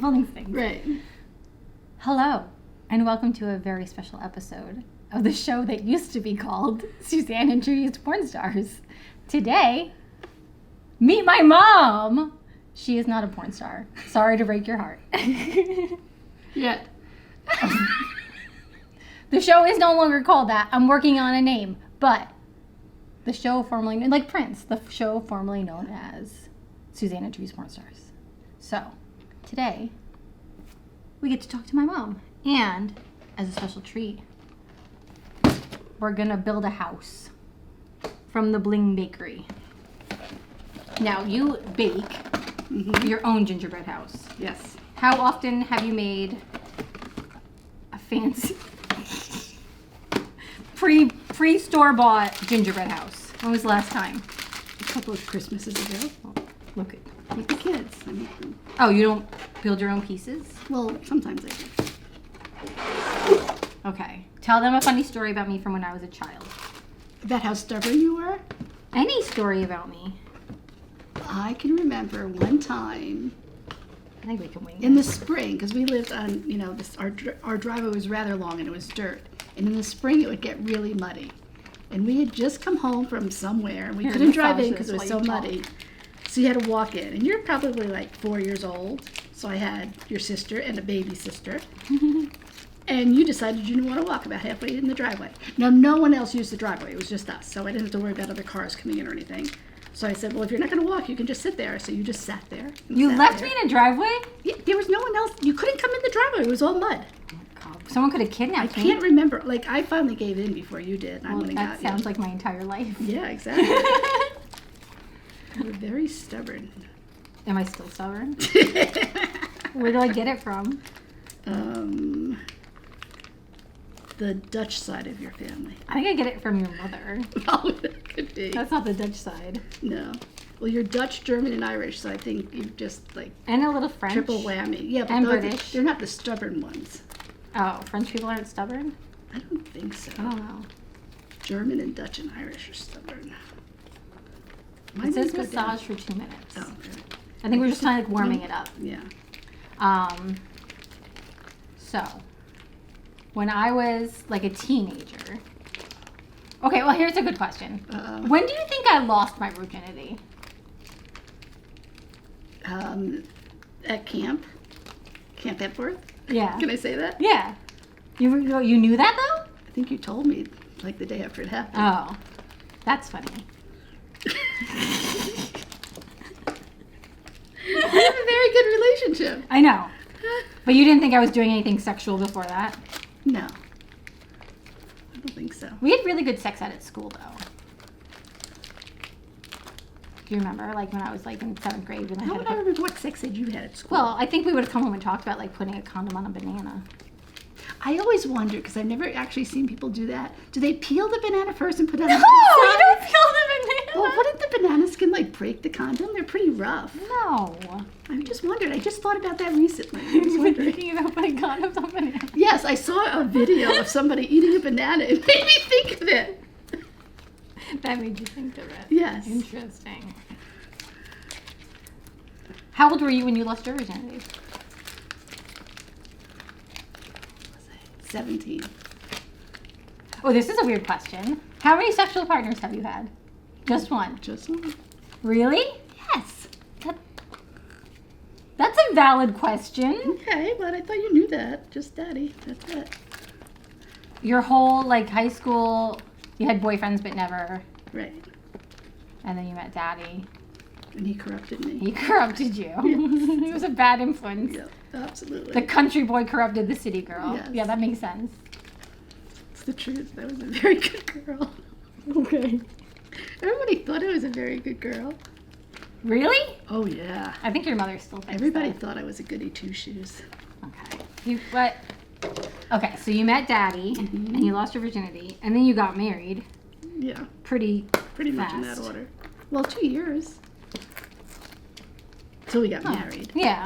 keep all these things. Right. Hello, and welcome to a very special episode of the show that used to be called Suzanne Introduced Porn Stars. Today, meet my mom. She is not a porn star. Sorry to break your heart. Yet. The show is no longer called that. I'm working on a name, but the show formerly, like Prince, the show formerly known as Suzanne Introduced Porn Stars. So, today, we get to talk to my mom. And, as a special treat, we're gonna build a house from the Bling Bakery. Now, you bake your own gingerbread house. Yes. How often have you made a fancy pre-store-bought gingerbread house? When was the last time? A couple of Christmases ago. Oh, look at With the kids. I make them. Oh, you don't build your own pieces? Well, sometimes I do. Okay. Tell them a funny story about me from when I was a child. About how stubborn you were? Any story about me. I can remember one time I think we can wing in the it. spring, because we lived on, our driveway was rather long and it was dirt. And in the spring it would get really muddy. And we had just come home from somewhere and we Here, couldn't drive massage in because it this was while so you talk. muddy. So you had to walk in. And you're probably like 4 years old. So I had your sister and a baby sister. And you decided you didn't want to walk about halfway in the driveway. Now, no one else used the driveway. It was just us. So I didn't have to worry about other cars coming in or anything. So I said, well, if you're not going to walk, you can just sit there. So you just sat there. You left me in a driveway? Yeah, there was no one else. You couldn't come in the driveway. It was all mud. Oh my God. Someone could have kidnapped I me. can't remember. Like, I finally gave in before you did. And I Well, went and that got sounds you. like my entire life. Yeah, exactly. You're very stubborn. Am I still stubborn? Where do I get it from? The Dutch side of your family. I think I get it from your mother. Oh, that could be. That's not the Dutch side. No. Well, you're Dutch, German, and Irish, so I think you just like And a little French. triple whammy. Yeah, but And those, British. they're not the stubborn ones. Oh, French people aren't stubborn? I don't think so. I don't know. German and Dutch and Irish are stubborn. Mine It says didn't go down. massage for 2 minutes. Oh, okay. I think we're just kind of like warming it up. Yeah. So, when I was like a teenager. Okay, well, here's a good question. Uh-oh. When do you think I lost my virginity? At Camp Epworth. Yeah. Can I say that? Yeah. You knew that though? I think you told me like the day after it happened. Oh, that's funny. We have a very good relationship. I know. But you didn't think I was doing anything sexual before that? No. I don't think so. We had really good sex at school though. Do you remember? Like when I was like in 7th grade when I How had would I remember what sex ed you had at school? Well, I think we would have come home and talked about like putting a condom on a banana. I always wonder, because I've never actually seen people do that. Do they peel the banana first and put it on No, the you inside? don't peel the banana. Well, wouldn't the banana skin like break the condom? They're pretty rough. No. I just wondered. I just thought about that recently. I was You've been wondering. thinking about putting condoms on bananas. Yes, I saw a video of somebody eating a banana. It made me think of it. That made you think of it. Yes. Interesting. How old were you when you lost your virginity? 17. Oh, this is a weird question. How many sexual partners have you had? Just one. Just one. Really? Yes. That's a valid question. Okay, but I thought you knew that. Just daddy. That's it. Your whole like high school, you had boyfriends but never, Right. and then you met daddy. And he corrupted me. He corrupted you. He was a bad influence. Yeah, absolutely. The country boy corrupted the city girl. Yes. Yeah, that makes sense. It's the truth. I was a very good girl. Okay. Everybody thought I was a very good girl. Really? Oh, yeah. I think your mother still thinks Everybody that. thought I was a goody two-shoes. Okay. Okay, so you met daddy, and you lost your virginity, and then you got married. Yeah, Pretty much in that fast. order. Well, 2 years. Till we got married. Yeah.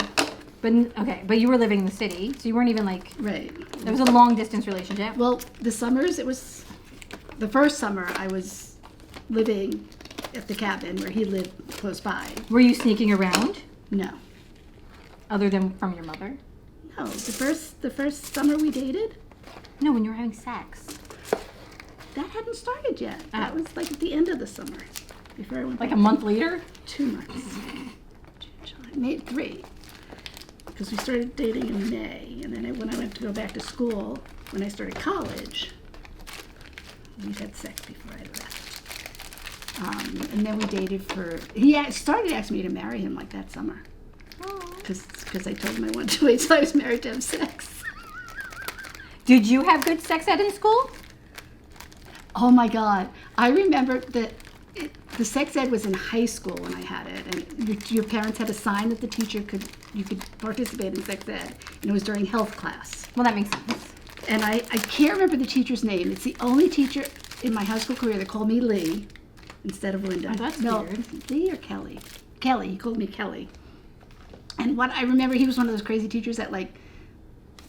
But you were living in the city, so you weren't even like, Right. there was a long distance relationship. Well, the summers, it was, the first summer I was living at the cabin where he lived close by. Were you sneaking around? No. Other than from your mother? No, the first summer we dated, No, when you were having sex. that hadn't started yet. That Oh. was like at the end of the summer, before I went Like back. a month later? 2 months. Maybe 3. Because we started dating in May, and then when I went to go back to school, when I started college, we had sex before I left. And then we dated for, started asking me to marry him like that summer. Oh. Because I told him I wanted to wait till I was married to have sex. Did you have good sex ed in school? Oh my God. I remember that the sex ed was in high school when I had it, and your parents had a sign that you could participate in sex ed, and it was during health class. Well, that makes sense. And I can't remember the teacher's name. It's the only teacher in my high school career that called me Lee instead of Linda. Oh, that's no, weird. Lee or Kelly? Kelly. He called me Kelly. And what I remember, he was one of those crazy teachers that, like,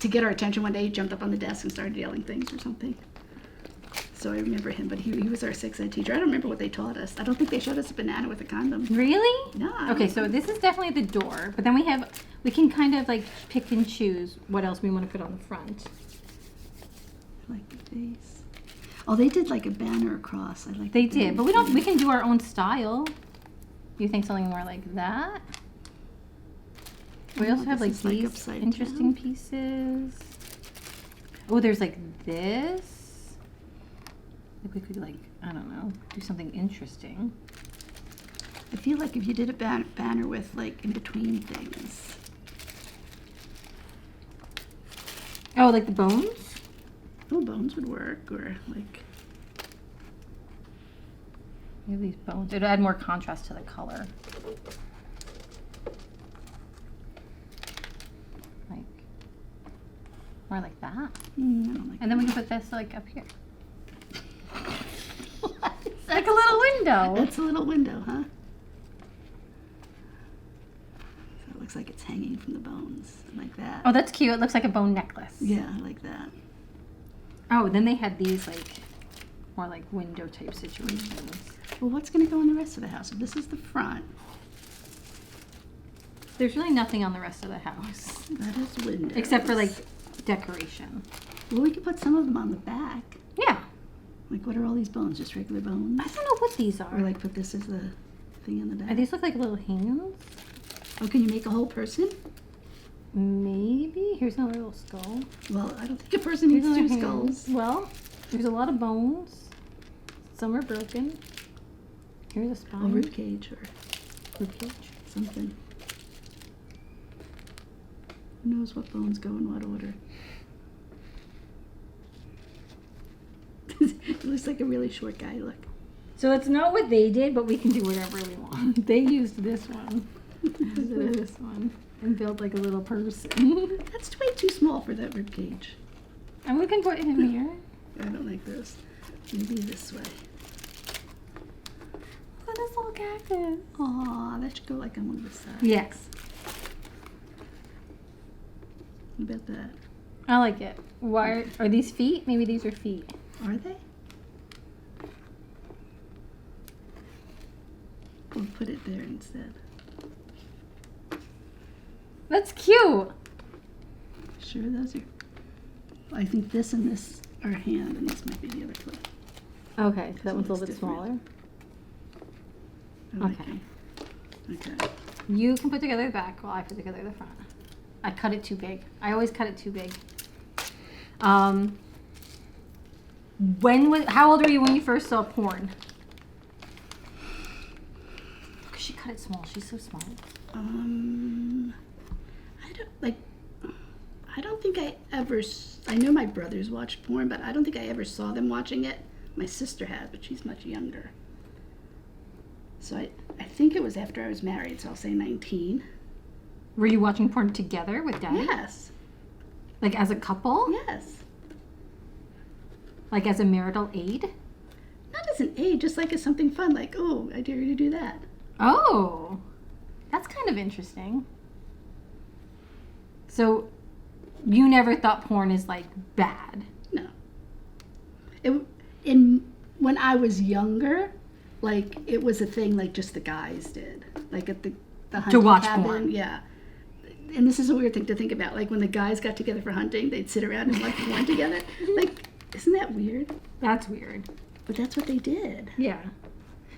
to get our attention one day, he jumped up on the desk and started yelling things or something. So I remember him, but he was our sex ed teacher. I don't remember what they taught us. I don't think they showed us a banana with a condom. Really? No. I Okay, don't so this is definitely the door, but then we can kind of like pick and choose what else we want to put on the front. like the face. Oh, they did like a banner across. I like. They the did, but we can do our own style. You think something more like that? We Oh, also have like this is, like, these upside interesting down. pieces. Oh, there's like this. I think we could like, I don't know, do something interesting. I feel like if you did a banner with like in between things. Oh, like the bones? Oh, bones would work, or like. We have these bones. It'd add more contrast to the color. Like, more like that. I don't like. And then we can put this like up here. Like a little window. That's a little window, huh? So it looks like it's hanging from the bones, like that. Oh, that's cute. It looks like a bone necklace. Yeah, like that. Oh, then they had these like more like window type situations. Well, what's going to go in the rest of the house? If this is the front, There's really nothing on the rest of the house that is windows. except for like decoration. Well, we could put some of them on the back. Yeah. Like, what are all these bones? Just regular bones? I don't know what these Or are. like put this as the thing in the back? These look like little hands? Oh, can you make a whole person? Maybe. Here's another little skull. Well, I don't think a person needs Here's two another hand. skulls. Well, there's a lot of bones. Some are broken. Here's a A spine. rib cage or Rib cage. something. Who knows what bones go in what order? It looks like a really short guy, look. So it's not what they did, but we can do whatever we want. They used this one. Instead of this one. And built like a little person. That's way too small for that rib cage. And we can put him here. I don't like this. Maybe this way. Look at this little cactus. Aw, that should go like on one of the sides. Yes. What about that? I like it. Why are these feet? Maybe these are feet. Are they? We'll put it there instead. That's cute. Sure, those are. I think this and this are hand, and this might be the other foot. Okay, so that So one's a it's little bit different. smaller. I like Okay. it. Okay. You can put together the back while I put together the front. I cut it too big. I always cut it too big. How old were you when you first saw porn? Because she cut it small. She's so small. I don't think I ever. I know my brothers watched porn, but I don't think I ever saw them watching it. My sister had, but she's much younger. So I think it was after I was married, so I'll say 19. Were you watching porn together with Dad? Yes. Like as a couple? Yes. Like as a marital aid? Not as an aid, just like as something fun, like, oh, I dare you to do that. Oh, that's kind of interesting. So you never thought porn is like bad? No. When I was younger, like it was a thing like just the guys did, like at the hunting watch cabin. porn. Yeah, and this is a weird thing to think about, like when the guys got together for hunting, they'd sit around and watch porn together. Like, isn't that weird? That's weird. But that's what they did. Yeah.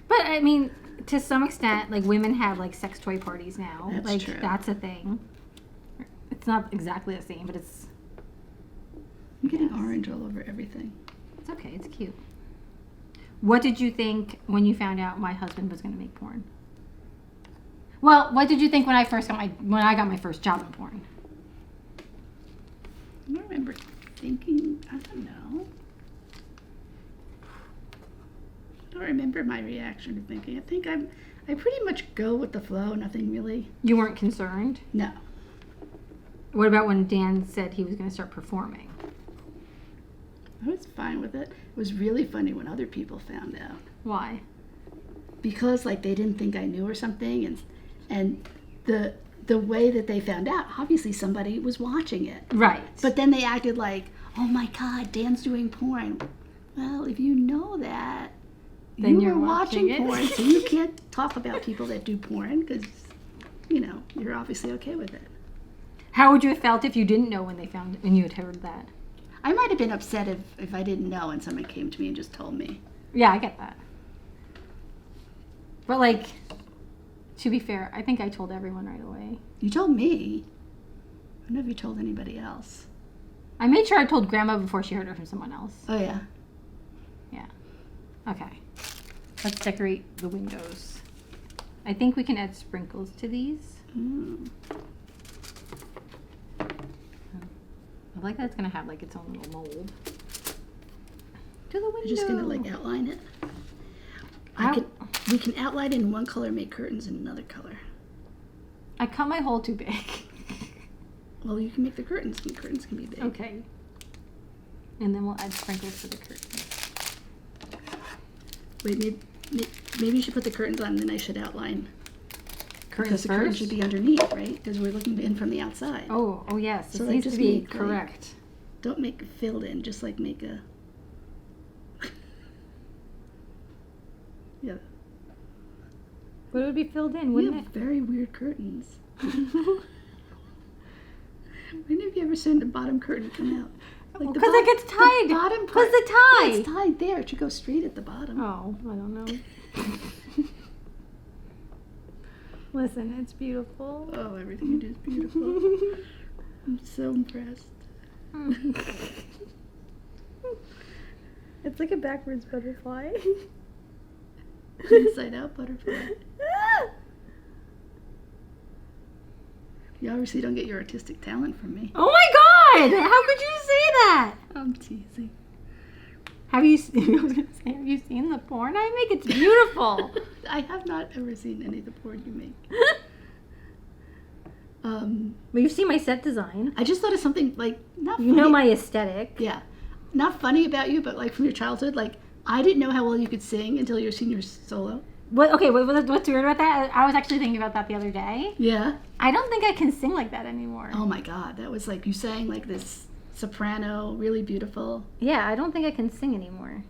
But, I mean, to some extent, like, women have, like, sex toy parties now. That's like, true. That's a thing. It's not exactly the same, but it's... I'm getting orange all over everything. It's okay. It's cute. What did you think when you found out my husband was going to make porn? Well, what did you think when I got my first job in porn? I don't remember thinking, I don't know. I don't remember my reaction to thinking. I think I pretty much go with the flow, nothing really. You weren't concerned? No. What about when Dan said he was going to start performing? I was fine with it. It was really funny when other people found out. Why? Because like they didn't think I knew or something, and the way that they found out, obviously somebody was watching it. Right. But then they acted like, oh my God, Dan's doing porn. Well, if you know that, then you you're were watching it. porn, so you can't talk about people that do porn because, you know, you're obviously okay with it. How would you have felt if you didn't know when you had heard that? I might have been upset if I didn't know and someone came to me and just told me. Yeah, I get that. But like, to be fair, I think I told everyone right away. You told me. I don't know if you told anybody else. I made sure I told Grandma before she heard it from someone else. Oh, yeah. Yeah. Okay. Let's decorate the windows. I think we can add sprinkles to these. Mm. I like that it's going to have like its own little mold. To the window. I'm just going to like outline it. We can outline in one color, make curtains in another color. I cut my hole too big. Well, you can make the curtains, and curtains can be big. Okay. And then we'll add sprinkles to the curtains. Wait, maybe you should put the curtains on, and then I should outline. Curtains Because the curtain first? should be underneath, right? Because we're looking in from the outside. Oh yes. So It like needs just to be make, like, correct. Don't make it filled in, just like make a... Yeah. But it would be filled in, You wouldn't have it? very weird curtains. When have you ever seen the bottom curtain come out? Like Because it gets tied. The bottom Because part. the tie. Yeah, it's tied there. It should go straight at the bottom. Oh, I don't know. Listen, it's beautiful. Oh, everything you do is beautiful. I'm so impressed. It's like a backwards butterfly. Inside out butterfly. You obviously don't get your artistic talent from me. Oh my God! How could you say that? I'm teasing. Have you? I was gonna say, have you seen the porn I make? It's beautiful. I have not ever seen any of the porn you make. Well, you've seen my set design. I just thought of something like not You funny. know my aesthetic. Yeah, not funny about you, but like from your childhood. Like I didn't know how well you could sing until your senior solo. What? Okay. What's weird about that? I was actually thinking about that the other day. Yeah. I don't think I can sing like that anymore. Oh my God, that was like you sang like this soprano, really beautiful. Yeah, I don't think I can sing anymore.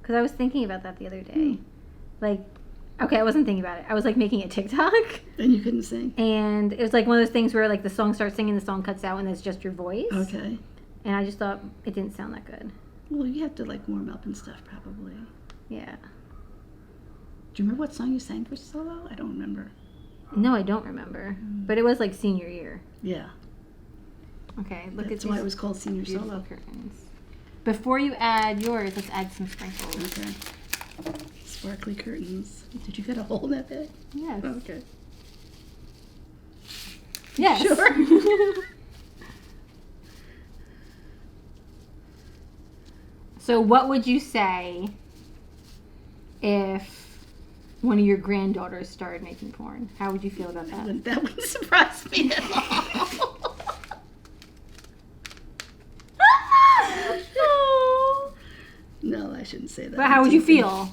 Because I was thinking about that the other day. Like, okay, I wasn't thinking about it. I was like making a TikTok. And you couldn't sing. And it was like one of those things where like the song starts singing, the song cuts out, and it's just your voice. Okay. And I just thought it didn't sound that good. Well, you have to like warm up and stuff probably. Yeah. Do you remember what song you sang for solo? I don't remember. No, I don't remember. But it was like senior year. Yeah. Okay, look That's at why these it was called senior beautiful solo. curtains. Before you add yours, let's add some sprinkles. Okay. Sparkly curtains. Did you get a hole in that bed? Yes. Okay. Yes. Sure. So what would you say if one of your granddaughters started making porn? How would you feel about that? That wouldn't surprise me at all. No, I shouldn't say that. But how would you feel?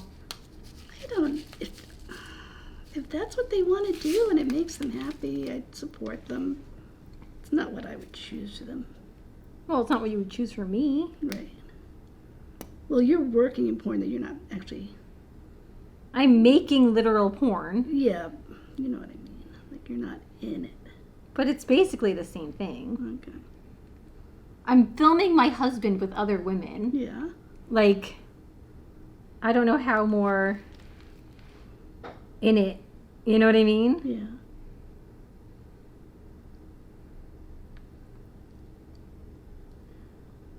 I don't. If that's what they want to do and it makes them happy, I'd support them. It's not what I would choose for them. Well, it's not what you would choose for me. Right. Well, you're working in porn that you're not actually. I'm making literal porn. Yeah, you know what I mean. Like you're not in it. but it's basically the same thing. Okay. I'm filming my husband with other women. Yeah. Like, I don't know how more in it. You know what I mean? Yeah.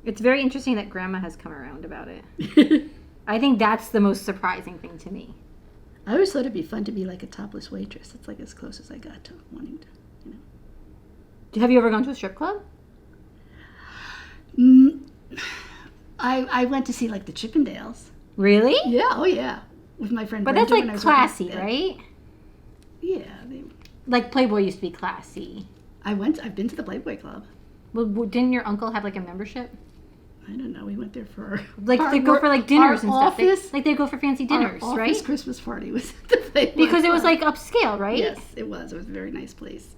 It's very interesting that Grandma has come around about it. I think that's the most surprising thing to me. I always thought it'd be fun to be like a topless waitress. It's like as close as I got to wanting to, you know. Have you ever gone to a strip club? I went to see like the Chippendales. Really? Yeah, oh yeah. With my friend But Brenda that's when I like was classy, working- right? Yeah. Like Playboy used to be classy. I've been to the Playboy Club. Well, didn't your uncle have like a membership? I don't know. We went there for Like they go for like dinners and stuff. Office, They go for fancy dinners, our right? office Christmas party was at the Playboy Because it was Club. like upscale, right? Yes, it was. It was a very nice place.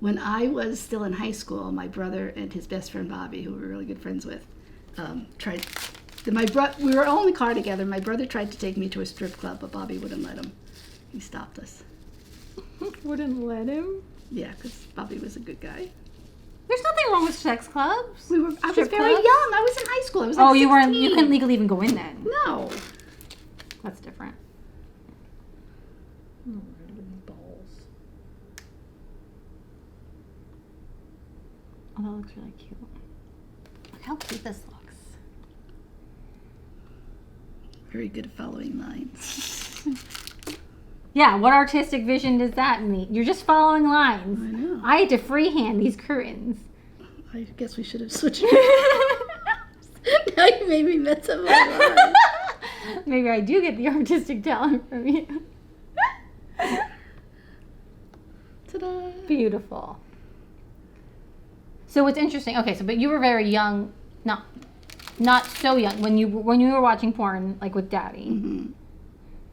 When I was still in high school, my brother and his best friend Bobby, who we were really good friends with, we were all in the car together. My brother tried to take me to a strip club, but Bobby wouldn't let him. He stopped us. Wouldn't let him. Yeah, because Bobby was a good guy. There's nothing wrong with sex clubs. I was Strip very clubs? young. I was in high school. I was like 16. You weren't. You couldn't legally even go in then. No. That's different. Balls. Oh, that looks really cute. Look how cute this looks. Very good at following lines. Yeah, what artistic vision does that mean? You're just following lines. I know. I had to freehand these curtains. I guess we should have switched. Now you made me mess up my line. Maybe I do get the artistic talent from you. Ta-da. Beautiful. So what's interesting? Okay, but you were very young, not so young when you were watching porn, like with Daddy. Mm-hmm.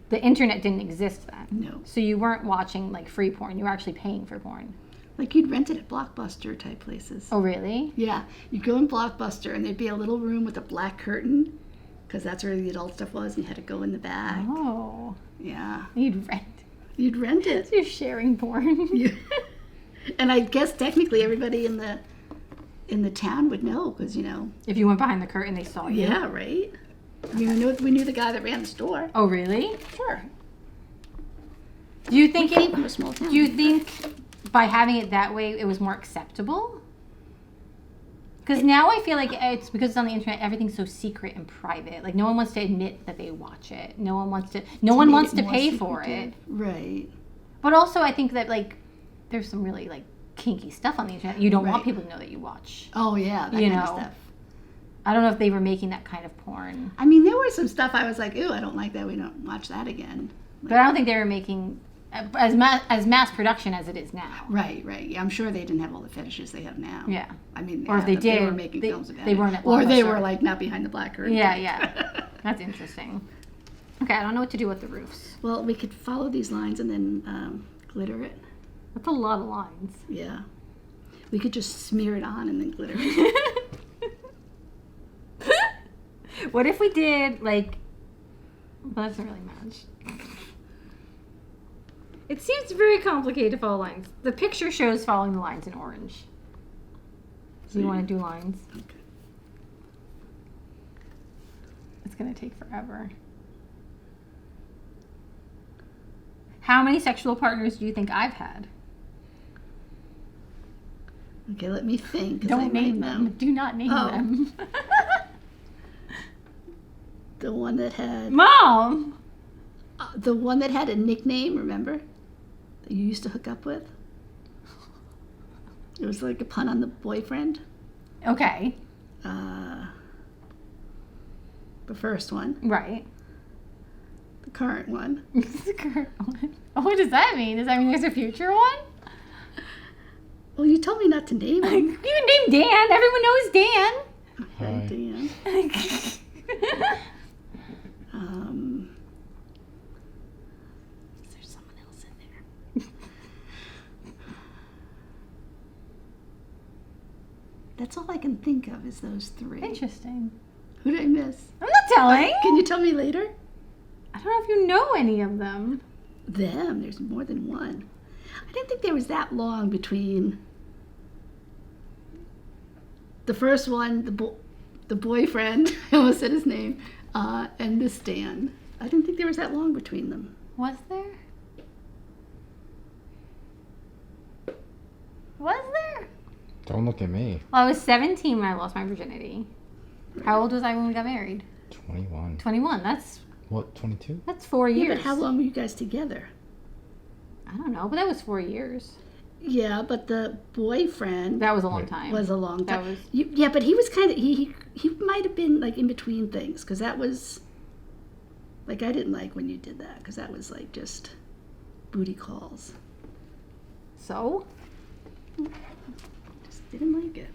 The internet didn't exist then. No. So you weren't watching like free porn. You were actually paying for porn. Like you'd rent it at Blockbuster type places. Oh, really? Yeah, you'd go in Blockbuster and there'd be a little room with a black curtain because that's where the adult stuff was. And you had to go in the back. Oh. Yeah, You'd rent. you'd rent it. You're sharing porn. And I guess technically everybody in the town would know because If you went behind the curtain, they saw you. Yeah, right. I mean, we knew the guy that ran the store. Oh, really? Sure. Do you think Came from a small town. Do you think by having it that way, it was more acceptable? Because now I feel like it's because it's on the internet, everything's so secret and private. Like no one wants to admit that they watch it. No one wants to pay for it. Right. But also, I think that like there's some really like kinky stuff on the internet. You don't want Right. people to know that you watch. Oh yeah, that You kind of know. stuff. I don't know if they were making that kind of porn, I mean, there was some stuff I was like, ooh, I don't like that. We don't watch that again. but I don't think they were making as mass production as it is now. Right. Yeah, I'm sure they didn't have all the fetishes they have now. Yeah. I mean, Or if they but they did, were making films about they it. weren't at or they Blockbuster. were like not behind the black curtain. Yeah. That's interesting. Okay, I don't know what to do with the roofs. Well, we could follow these lines and then glitter it. That's a lot of lines. Yeah. We could just smear it on and then glitter it. What if we did like? Well, that doesn't really match. It seems very complicated to follow lines. The picture shows following the lines in orange. So you want to do lines? Okay. It's gonna take forever. How many sexual partners do you think I've had? Okay, let me think. 'Cause I Don't name might them. know. Do not name Oh. them. The one that had Mom! a nickname, remember? That you used to hook up with? It was like a pun on the boyfriend. Okay. The first one. Right. The current one. The current one. Oh, what does that mean? Does that mean there's a future one? Well, you told me not to name You him. can name Dan. Everyone knows Dan. Okay, Dan. Is there someone else in there? That's all I can think of is those three. Interesting. Who did I miss? I'm not telling. Can you tell me later? I don't know if you know any of them. Them. There's more than one. I didn't think there was that long between the first one, the boyfriend, I almost said his name, and this Dan. I didn't think there was that long between them. Was there? Was there? Don't look at me. Well, I was 17 when I lost my virginity. How old was I when we got married? 21. 21. That's What, 22? 4 years. Yeah, but how long were you guys together? I don't know, but that was 4 years. Yeah, but the boyfriend That was a long time. was a long That time. was- Yeah, but he was kind of he might have been like in between things because that was like I didn't like when you did that because that was like just booty calls. So? Just didn't like it.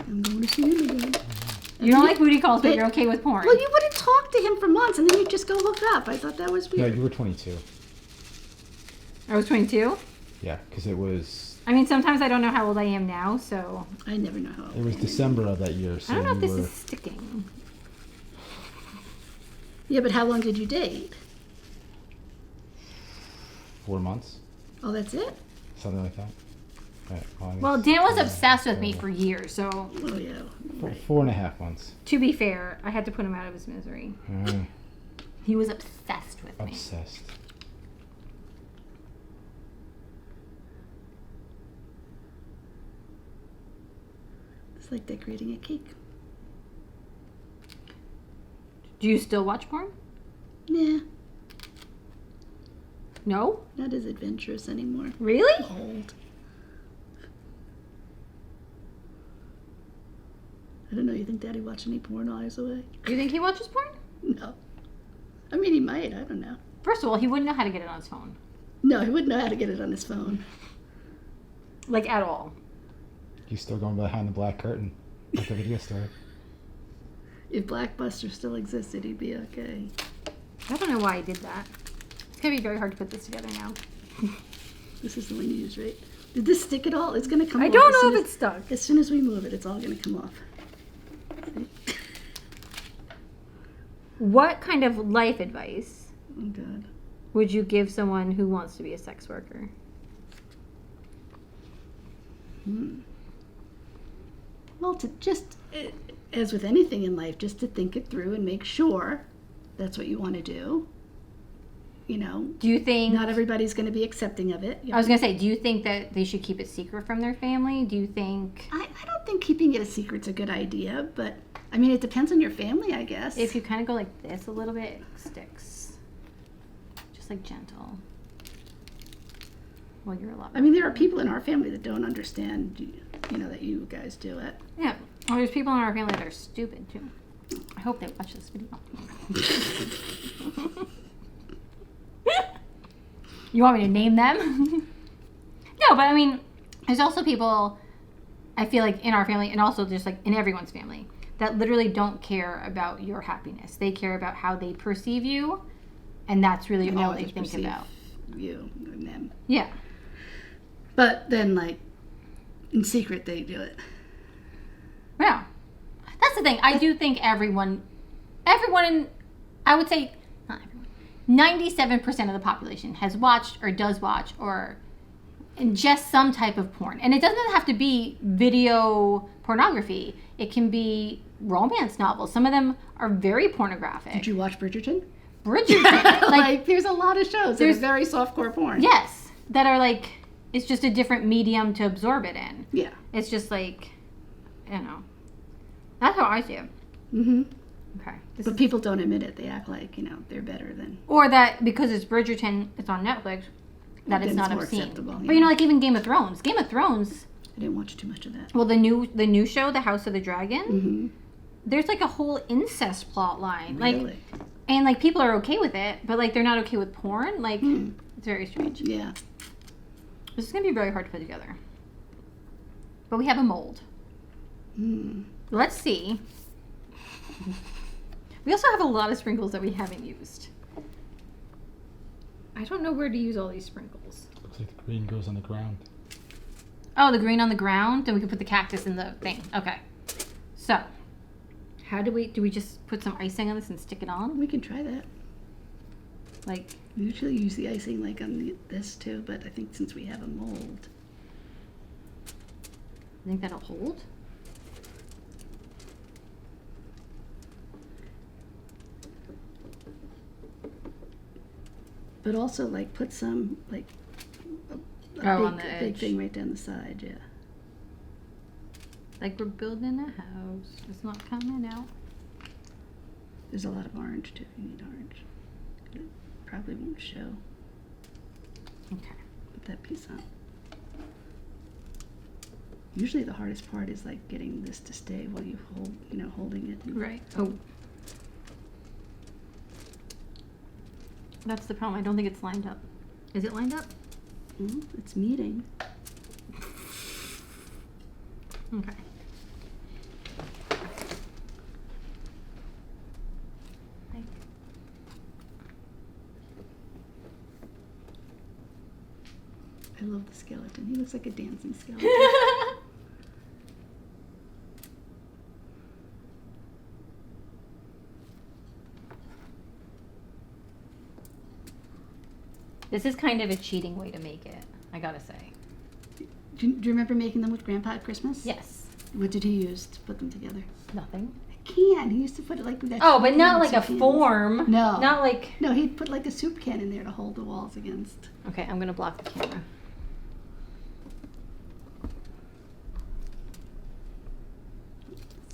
I'm going to see him again. You don't like booty calls, but but- you're okay with porn. Well, you wouldn't talk to him for months and then you'd just go hook up. I thought that was No, weird. you were 22. I was 22. Yeah, because it was I mean, sometimes I don't know how old I am now, so I never know how. it was December of that year. So I don't know if you this were is sticking. Yeah, but how long did you date? 4 months, Oh, that's it? something like that. Right, August, Well, Dan was September, obsessed with me October. for years, so Oh, yeah. Four, Right. 4.5 months. to be fair, I had to put him out of his misery. Mm, He was obsessed with me. obsessed. It's like decorating a cake. Do you still watch porn? Nah, No? not as adventurous anymore. Really? Old. I don't know. You think Daddy watched any porn while I was away? Do you think he watches porn? No. I mean, he might. I don't know. First of all, he wouldn't know how to get it on his phone. No, he wouldn't know how to get it on his phone. Like, at all. You still going behind the black curtain at the video store? If Blackbuster still existed, he'd be okay. I don't know why I did that. It's going to be very hard to put this together now. This is the one you use, right? Did this stick at all? It's going to come I off. don't as know soon if as- it's stuck. As soon as we move it, it's all going to come off. See? What kind of life advice Oh, God. would you give someone who wants to be a sex worker? Well, to just, as with anything in life, just to think it through and make sure that's what you want to do. You know, Do you think... not everybody's going to be accepting of it. I was going to say, do you think that they should keep it secret from their family? Do you think... I don't think keeping it a secret's a good idea, but I mean, it depends on your family, I guess. If you kind of go like this a little bit, it sticks. Just like gentle. Well, you're a lot. I mean, there are people in our family that don't understand, you know, that you guys do it. Yeah. Well, there's people in our family that are stupid too. I hope they watch this video. You want me to name them? No, but I mean, there's also people, I feel like, in our family and also just like in everyone's family that literally don't care about your happiness. They care about how they perceive you, and that's really And all how they others think perceive about. you and them. Yeah. But then, like, in secret, they do it. Yeah. That's the thing. I do think everyone, I would say, not everyone, 97% of the population has watched or does watch or ingest some type of porn. And it doesn't have to be video pornography. It can be romance novels. Some of them are very pornographic. Did you watch Bridgerton? Bridgerton. Like, there's a lot of shows that are there's- very softcore porn. Yes. That are like, it's just a different medium to absorb it in. Yeah. It's just like, I don't know. That's how I see it. Mm-hmm. Okay. This But is, people don't admit it. They act like, you know, they're better than... or that because it's Bridgerton, it's on Netflix, that Then it's it's not more obscene. acceptable, But yeah. you know, like even Game of Thrones. Game of Thrones, I didn't watch too much of that. well, the new show, The House of the Dragon, Mm-hmm. there's like a whole incest plot line. Like, Really? and like people are okay with it, but like they're not okay with porn. Like, it's very strange. Yeah. This is gonna be very hard to put together. But we have a mold. Mm. Let's see. We also have a lot of sprinkles that we haven't used. I don't know where to use all these sprinkles. Looks like the green goes on the ground. Oh, the green on the ground? Then we can put the cactus in the thing. Okay. So, how do we just put some icing on this and stick it on? We can try that. Like, Usually use the icing like on this too, but I think since we have a mold. I think that'll hold. But also like put some like a On the big edge. thing right down the side, yeah. Like we're building a house. It's not coming out. There's a lot of orange too. You need orange. It probably won't show. Okay. Put that piece on. Usually the hardest part is like getting this to stay while you hold, holding it. Right. Oh. That's the problem. I don't think it's lined up. Is it lined up? It's meeting. Okay. I love the skeleton. He looks like a dancing skeleton. This is kind of a cheating way to make it, I gotta say. Do you remember making them with Grandpa at Christmas? Yes. What did he use to put them together? Nothing. A can. He used to put it like with that. Oh, but not like a soup cans. form. No. Not like. No, he'd put like a soup can in there to hold the walls against. Okay, I'm gonna block the camera.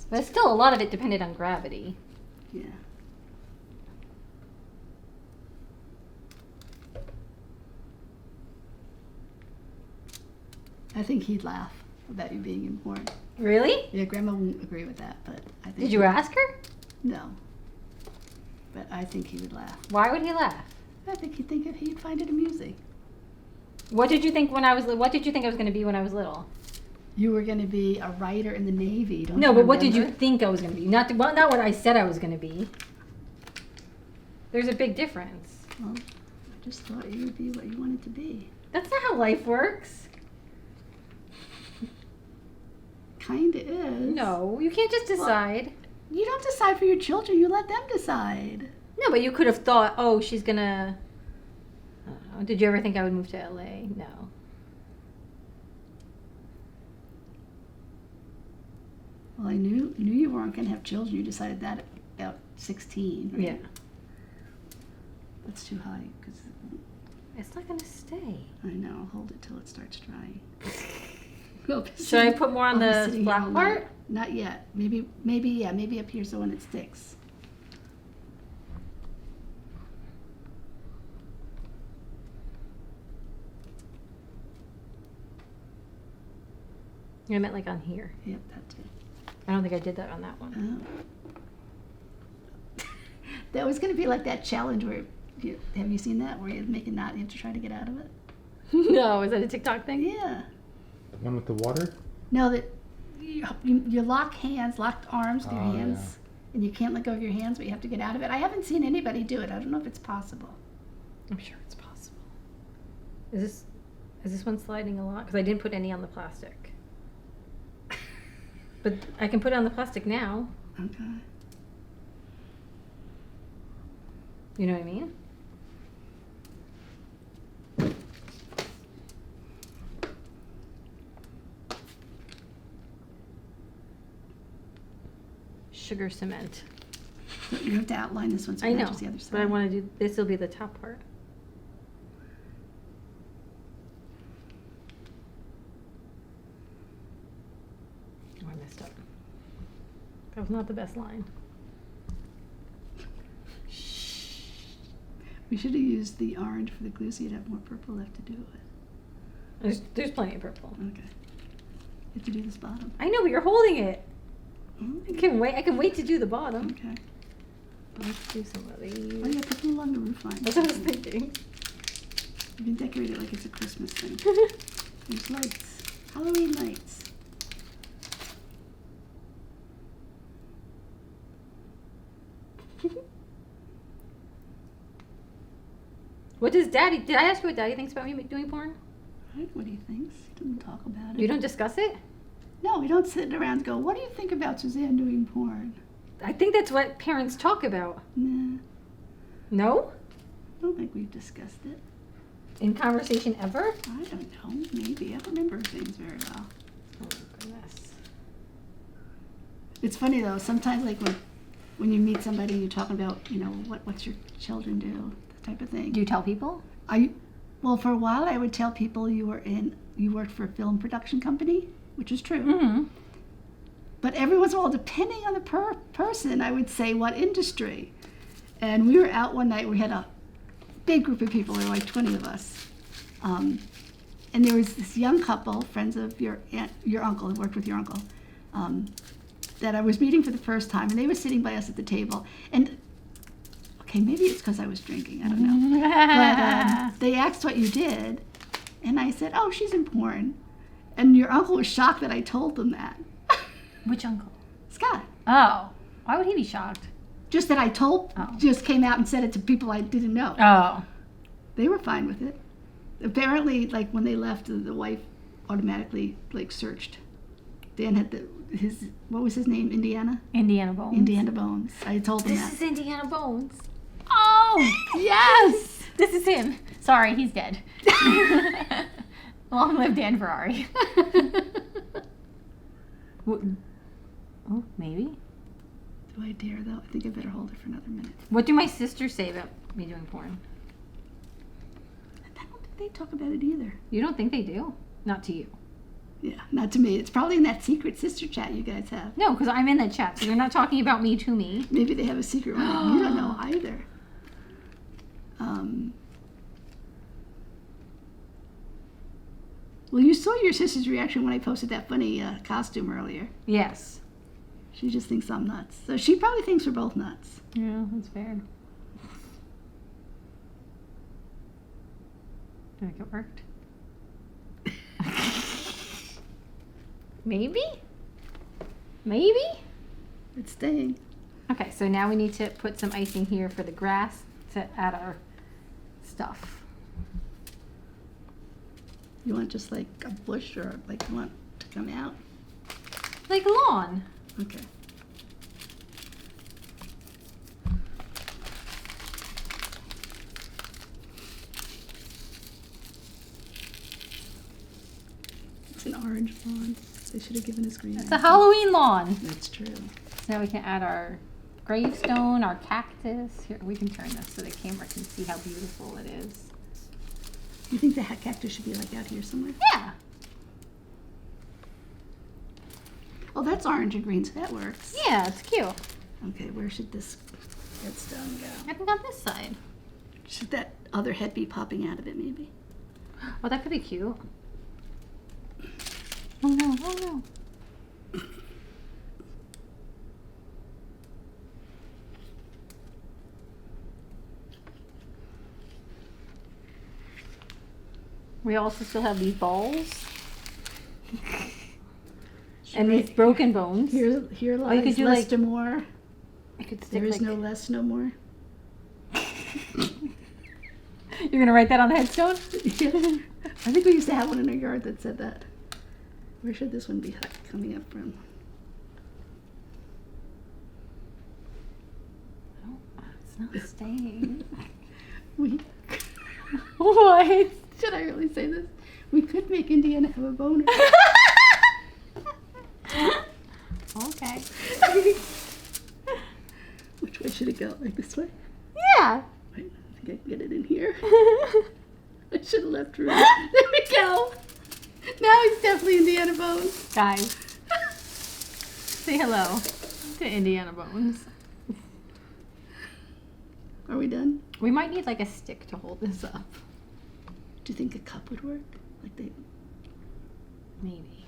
But still, a lot of it depended on gravity. Yeah. I think he'd laugh about you being in porn. Really? Yeah, Grandma won't agree with that, but I think. Did you ask her? No. But I think he would laugh. Why would he laugh? I think he'd find it amusing. What did you think when I was? What did you think I was going to be when I was little? You were going to be a writer in the Navy, don't No, you but what did you remember? think I was going to be? Not what I said I was going to be. There's a big difference. Well, I just thought you would be what you wanted to be. That's not how life works. Kinda is. No, you can't just decide. You don't decide for your children, you let them decide. No, but you could have thought, oh, she's gonna. I don't know. Did you ever think I would move to LA? No. Well, I knew you weren't going to have children. You decided that at about 16. Right? Yeah. That's too high because It's not gonna stay. I know. I'll hold it till it starts drying. Should I put more on the black part? Not yet. Maybe up here so when it sticks. I meant like on here. Yep, that too. I don't think I did that on that one. Oh. That was going to be like that challenge where, have you seen that? Where you make a knot and you have to try to get out of it? No, is that a TikTok thing? Yeah. The one with the water? No, that you lock hands, locked arms with your Oh, hands, yeah. and you can't let go of your hands, but you have to get out of it. I haven't seen anybody do it. I don't know if it's possible. I'm sure it's possible. Is this one sliding a lot? Because I didn't put any on the plastic. But I can put it on the plastic now. Okay. You know what I mean? Sugar cement. So you have to outline this one so I it know, matches the other side. but I want to do, this will be the top part. Oh, I messed up. That was not the best line. We should have used the orange for the glue so you'd have more purple left to do it with. There's plenty of purple. Okay. You have to do this bottom. I know, but you're holding it. Mm, I can wait to do the bottom. Okay. Let's do some of these. Oh yeah, put them along the roof line. That's what I was thinking. You can decorate it like it's a Christmas thing. There's lights. Halloween lights. What does Daddy? Did I ask you what Daddy thinks about me doing porn? Right, what do you think? He doesn't talk about it. You don't discuss it? No, we don't sit around and go, what do you think about Suzanne doing porn? I think that's what parents talk about. Nah. No? I don't think we've discussed it. In conversation ever? I don't know. Maybe. I don't remember things very well. Oh, goodness. It's funny, though. Sometimes, like, when you meet somebody, you're talking about, what's your children do, that type of thing. Do you tell people? Well, for a while, I would tell people you worked for a film production company, which is true. Mm-hmm. But every once in a while, depending on the person, I would say what industry. And we were out one night. We had a big group of people. There were like 20 of us. And there was this young couple, friends of your uncle, who worked with your uncle, that I was meeting for the first time. And they were sitting by us at the table. And, okay, maybe it's because I was drinking. I don't know. But they asked what you did. And I said, oh, she's in porn. And your uncle was shocked that I told them that. Which uncle? Scott. Oh. Why would he be shocked? Just that I just came out and said it to people I didn't know. Oh. They were fine with it. Apparently, like, when they left, the wife automatically, like, searched. Dan had what was his name? Indiana Bones. Indiana Bones. I told them that. This is Indiana Bones. Oh, yes. This is him. Sorry, he's dead. Long live Dan Ferrari. Oh, maybe. Do I dare, though? I think I better hold it for another minute. What do my sisters say about me doing porn? I don't think they talk about it either. You don't think they do? Not to you. Yeah, not to me. It's probably in that secret sister chat you guys have. No, because I'm in that chat, so they're not talking about me to me. Maybe they have a secret one. You don't know either. Well, you saw your sister's reaction when I posted that funny costume earlier. Yes. She just thinks I'm nuts. So she probably thinks we're both nuts. Yeah, that's fair. I think it worked. Maybe? Maybe? It's staying. Okay, so now we need to put some icing here for the grass to add our stuff. You want just like a bush or like you want to come out? Like lawn. Okay. It's an orange lawn. They should have given us green. It's a Halloween lawn. That's true. So now we can add our gravestone, our cactus. Here, we can turn this so the camera can see how beautiful it is. You think the cactus should be like out here somewhere? Yeah. Oh, that's orange and green, so that works. Yeah, it's cute. Okay, where should this headstone go? I think on this side. Should that other head be popping out of it, maybe? Oh, that could be cute. Oh no, oh no. We also still have these balls. And these broken bones. Here you lies could do less like- to more. I could stick There is like, no less, no more. You're gonna write that on the headstone? I think we used to have one in our yard that said that. Where should this one be coming up from? Oh, it's not staying. We What? should I really say this? We could make Indiana have a boner. Okay. Which way should it go? Like this way? Yeah. Wait, I think I can get it in here. I should have left room. There we go. Now he's definitely Indiana Bones. Guys, say hello to Indiana Bones. Are we done? We might need like a stick to hold this up. Do you think a cup would work? Like they. Maybe.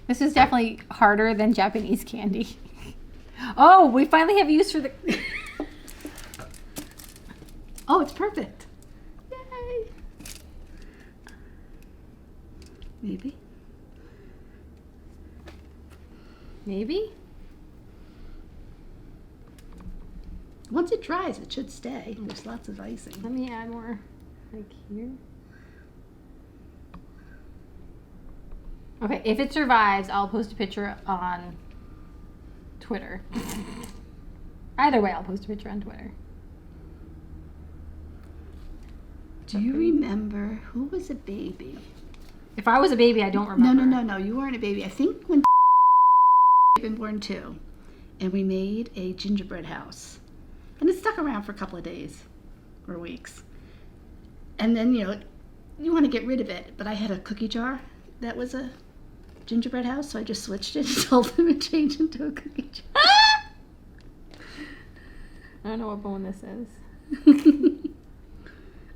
This is definitely harder than Japanese candy. Oh, we finally have use for the... Oh, it's perfect. Yay. Maybe. Maybe? Once it dries, it should stay. There's lots of icing. Let me add more, like here. Okay, if it survives, I'll post a picture on Twitter. Either way, I'll post a picture on Twitter. Do you remember who was a baby? If I was a baby, I don't remember. No. You weren't a baby. I think when had been born too, and we made a gingerbread house, and it stuck around for a couple of days or weeks. And then you want to get rid of it, but I had a cookie jar that was a gingerbread house, so I just switched it and told them to change into a cookie jar. I don't know what bone this is.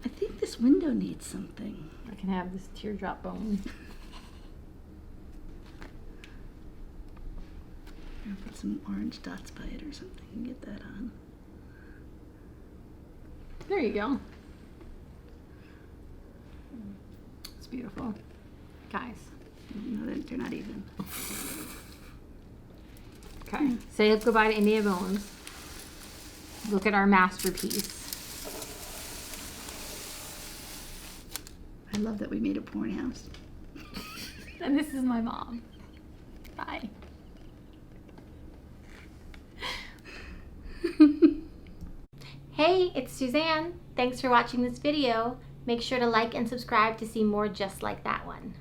I think this window needs something. I can have this teardrop bone. I'll put some orange dots by it or something and get that on. There you go. It's beautiful. Guys. No, they're not even. Okay. Say goodbye to India Bones. Look at our masterpiece. I love that we made a porn house. And this is my mom. Bye. Hey, it's Suzanne. Thanks for watching this video. Make sure to like and subscribe to see more just like that one.